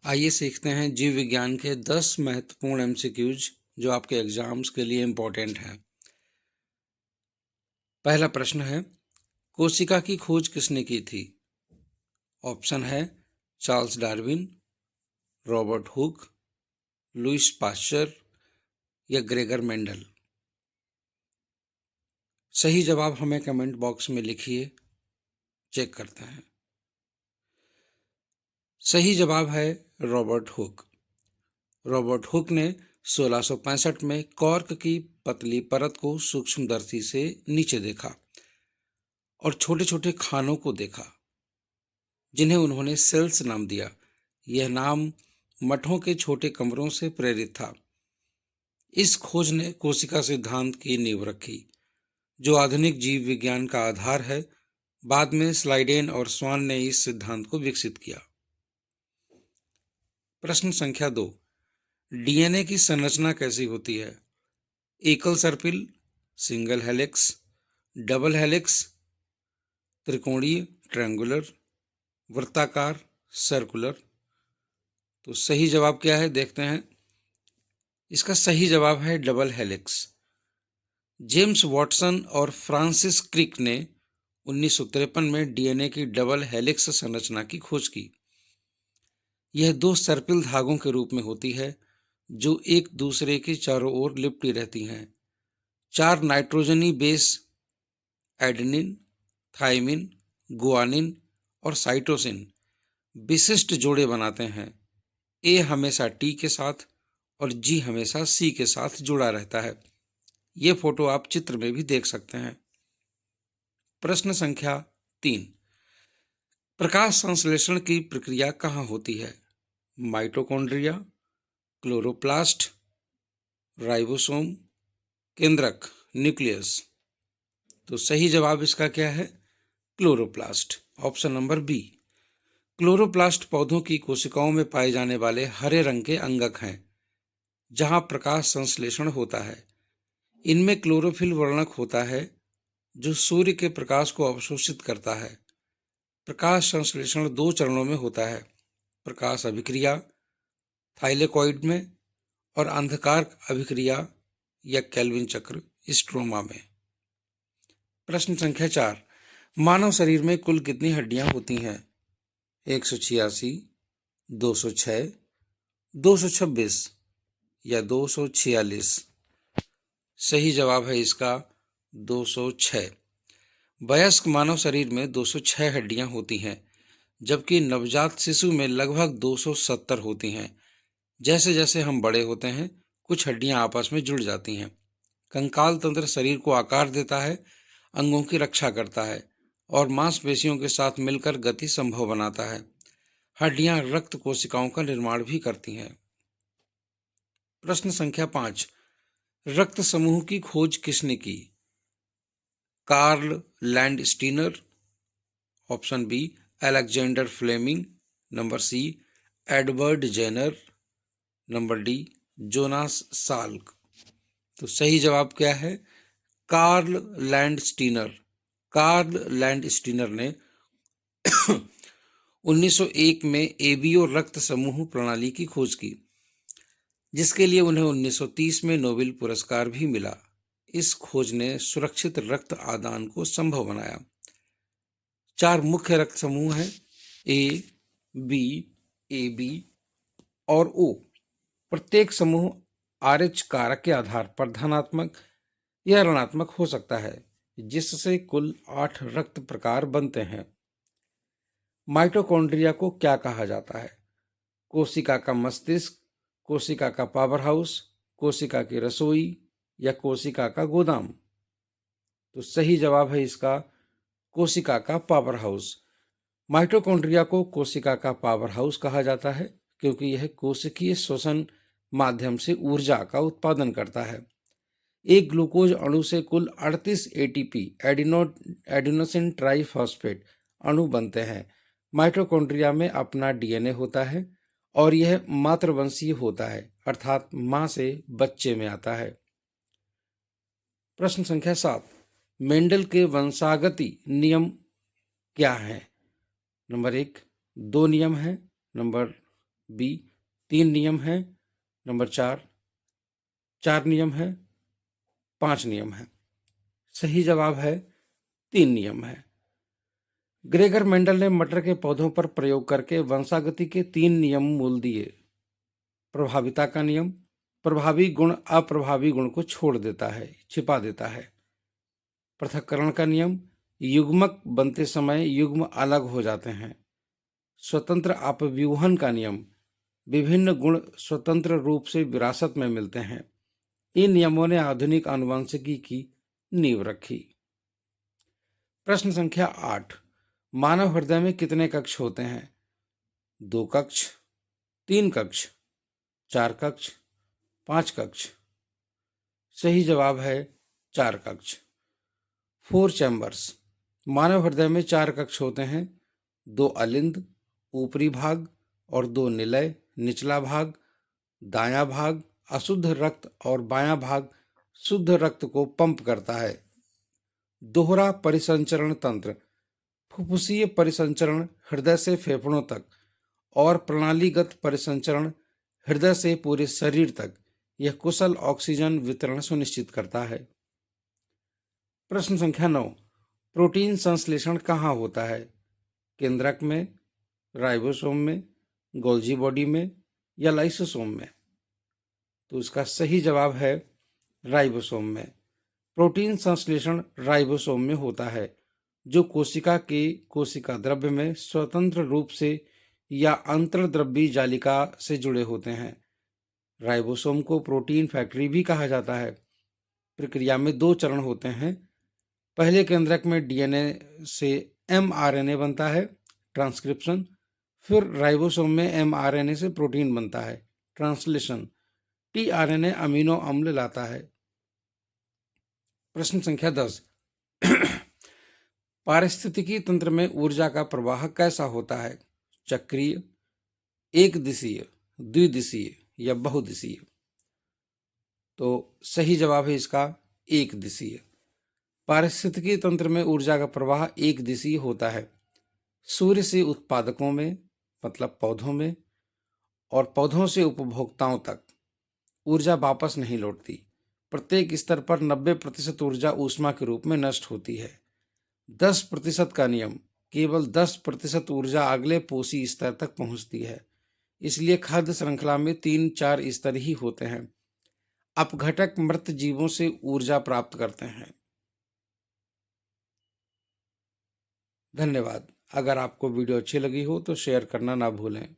आइए सीखते हैं जीव विज्ञान के 10 महत्वपूर्ण एमसीक्यूज जो आपके एग्जाम्स के लिए इम्पोर्टेंट हैं। पहला प्रश्न है, कोशिका की खोज किसने की थी? ऑप्शन है Charles Darwin, Robert Hooke, Louis Pasteur या ग्रेगर मेंडल। सही जवाब हमें कमेंट बॉक्स में लिखिए, चेक करते हैं। सही जवाब है रॉबर्ट हुक। रॉबर्ट हुक ने 1665 में कॉर्क की पतली परत को सूक्ष्मदर्शी से नीचे देखा और छोटे छोटे खानों को देखा, जिन्हें उन्होंने सेल्स नाम दिया। यह नाम मठों के छोटे कमरों से प्रेरित था। इस खोज ने कोशिका सिद्धांत की नींव रखी, जो आधुनिक जीव विज्ञान का आधार है। बाद में स्लाइडेन और स्वान ने इस सिद्धांत को विकसित किया। प्रश्न संख्या 2, डीएनए की संरचना कैसी होती है? एकल सर्पिल, सिंगल हेलिक्स, डबल हेलिक्स, त्रिकोणीय ट्रायंगुलर, वृत्ताकार सर्कुलर। तो सही जवाब क्या है, देखते हैं। इसका सही जवाब है डबल हेलिक्स। जेम्स वॉटसन और फ्रांसिस क्रिक ने 1953 में डीएनए की डबल हेलिक्स संरचना की खोज की। यह दो सर्पिल धागों के रूप में होती है, जो एक दूसरे के चारों ओर लिपटी रहती हैं। 4 नाइट्रोजनी बेस एडेनिन, थाइमिन, गुआनिन और साइटोसिन विशिष्ट जोड़े बनाते हैं। ए हमेशा टी के साथ और जी हमेशा सी के साथ जुड़ा रहता है। ये फोटो आप चित्र में भी देख सकते हैं। प्रश्न संख्या 3, प्रकाश संश्लेषण की प्रक्रिया कहाँ होती है? माइटोकॉन्ड्रिया, क्लोरोप्लास्ट, राइबोसोम, केंद्रक, न्यूक्लियस। तो सही जवाब इसका क्या है? Chloroplast, option number B. Chloroplast पौधों की कोशिकाओं में पाए जाने वाले हरे रंग के अंगक हैं, जहां प्रकाश संश्लेषण होता है। इनमें क्लोरोफिल वर्णक होता है, जो सूर्य के प्रकाश को अवशोषित करता है। प्रकाश संश्लेषण 2 चरणों में होता है, प्रकाश अभिक्रिया थाइलेकॉइड में और अंधकार अभिक्रिया या केल्विन चक्र स्ट्रोमा में। प्रश्न संख्या 4, मानव शरीर में कुल कितनी हड्डियां होती हैं? 186, 206, 226 या 246। सही जवाब है इसका 206। वयस्क मानव शरीर में 206 हड्डियां होती हैं, जबकि नवजात शिशु में लगभग 270 होती हैं। जैसे जैसे हम बड़े होते हैं, कुछ हड्डियां आपस में जुड़ जाती हैं। कंकाल तंत्र शरीर को आकार देता है, अंगों की रक्षा करता है और मांसपेशियों के साथ मिलकर गति संभव बनाता है। हड्डियां रक्त कोशिकाओं का निर्माण भी करती हैं। प्रश्न संख्या 5, रक्त समूह की खोज किसने की? Karl Landsteiner, option B Alexander Fleming, number C Edward Jenner, number D Jonas Salk. तो सही जवाब क्या है? Karl Landsteiner. कार्ल लैंडस्टीनर ने 1901 में एबीओ रक्त समूह प्रणाली की खोज की, जिसके लिए उन्हें 1930 में नोबेल पुरस्कार भी मिला। इस खोज ने सुरक्षित रक्त आदान को संभव बनाया। 4 मुख्य रक्त समूह हैं, ए, बी, ए बी और ओ। प्रत्येक समूह आरएच कारक के आधार पर धनात्मक या ऋणात्मक हो सकता है, जिससे कुल 8 रक्त प्रकार बनते हैं। माइटोकॉन्ड्रिया को क्या कहा जाता है? कोशिका का मस्तिष्क, कोशिका का पावर हाउस, कोशिका की रसोई या कोशिका का गोदाम। तो सही जवाब है इसका कोशिका का पावर हाउस। माइटोकॉन्ड्रिया को कोशिका का पावर हाउस कहा जाता है, क्योंकि यह कोशिकीय श्वसन माध्यम से ऊर्जा का उत्पादन करता है। एक ग्लूकोज अणु से कुल 38 एटीपी एडिनोसिन ट्राइफॉस्फेट अणु बनते हैं। माइटोकॉन्ड्रिया में अपना डीएनए होता है और यह मातृवंशीय होता है, अर्थात मां से बच्चे में आता है। प्रश्न संख्या 7, मेंडल के वंशागति नियम क्या हैं? नंबर 1 2 नियम है, नंबर बी 3 नियम है, नंबर 4 नियम है, 5 नियम है। सही जवाब है 3 नियम है। ग्रेगर मेंडल ने मटर के पौधों पर प्रयोग करके वंशागति के 3 नियम मूल दिए। प्रभाविता का नियम, प्रभावी गुण अप्रभावी गुण को छोड़ देता है, छिपा देता है। पृथक्करण का नियम, युग्मक बनते समय युग्म अलग हो जाते हैं। स्वतंत्र अपव्यूहन का नियम, विभिन्न गुण स्वतंत्र रूप से विरासत में मिलते हैं। इन नियमों ने आधुनिक आनुवंशिकी की नींव रखी। प्रश्न संख्या 8, मानव हृदय में कितने कक्ष होते हैं? 2 कक्ष, 3 कक्ष, 4 कक्ष, 5 कक्ष। सही जवाब है 4 कक्ष। 4 चैम्बर्स। मानव हृदय में 4 कक्ष होते हैं, 2 अलिंद ऊपरी भाग और 2 निलय निचला भाग। दायां भाग अशुद्ध रक्त और बायां भाग शुद्ध रक्त को पंप करता है। दोहरा परिसंचरण तंत्र, फुफ्फुसीय परिसंचरण हृदय से फेफड़ों तक और प्रणालीगत परिसंचरण हृदय से पूरे शरीर तक यह कुशल ऑक्सीजन वितरण सुनिश्चित करता है। प्रश्न संख्या 9, प्रोटीन संश्लेषण कहाँ होता है? केंद्रक में, राइबोसोम में, गोल्जी बॉडी में या लाइसोसोम में? तो इसका सही जवाब है राइबोसोम में। प्रोटीन संश्लेषण राइबोसोम में होता है, जो कोशिका के कोशिका द्रव्य में स्वतंत्र रूप से या अंतर्द्रव्यी जालिका से जुड़े होते हैं। राइबोसोम को प्रोटीन फैक्ट्री भी कहा जाता है। प्रक्रिया में 2 चरण होते हैं। पहले केंद्रक में डीएनए से एमआरएनए बनता है, ट्रांसक्रिप्शन। फिर राइबोसोम में एमआरएनए से प्रोटीन बनता है, ट्रांसलेशन। टीआरएनए अमीनो अम्ल लाता है। प्रश्न संख्या 10, पारिस्थितिकी तंत्र में ऊर्जा का प्रवाह कैसा होता है? चक्रीय, एक दिशीय, द्विदिशीय या बहुदिशीय? तो सही जवाब है इसका एक दिशीय। पारिस्थितिकी तंत्र में ऊर्जा का प्रवाह एक दिशीय होता है। सूर्य से उत्पादकों में मतलब पौधों में और पौधों से उपभोक्ताओं तक ऊर्जा वापस नहीं लौटती। प्रत्येक स्तर पर 90% ऊर्जा ऊष्मा के रूप में नष्ट होती है। 10% का नियम, केवल 10% ऊर्जा अगले पोषी स्तर तक पहुंचती है। इसलिए खाद्य श्रृंखला में 3-4 स्तर ही होते हैं। अपघटक मृत जीवों से ऊर्जा प्राप्त करते हैं। धन्यवाद। अगर आपको वीडियो अच्छी लगी हो तो शेयर करना ना भूलें।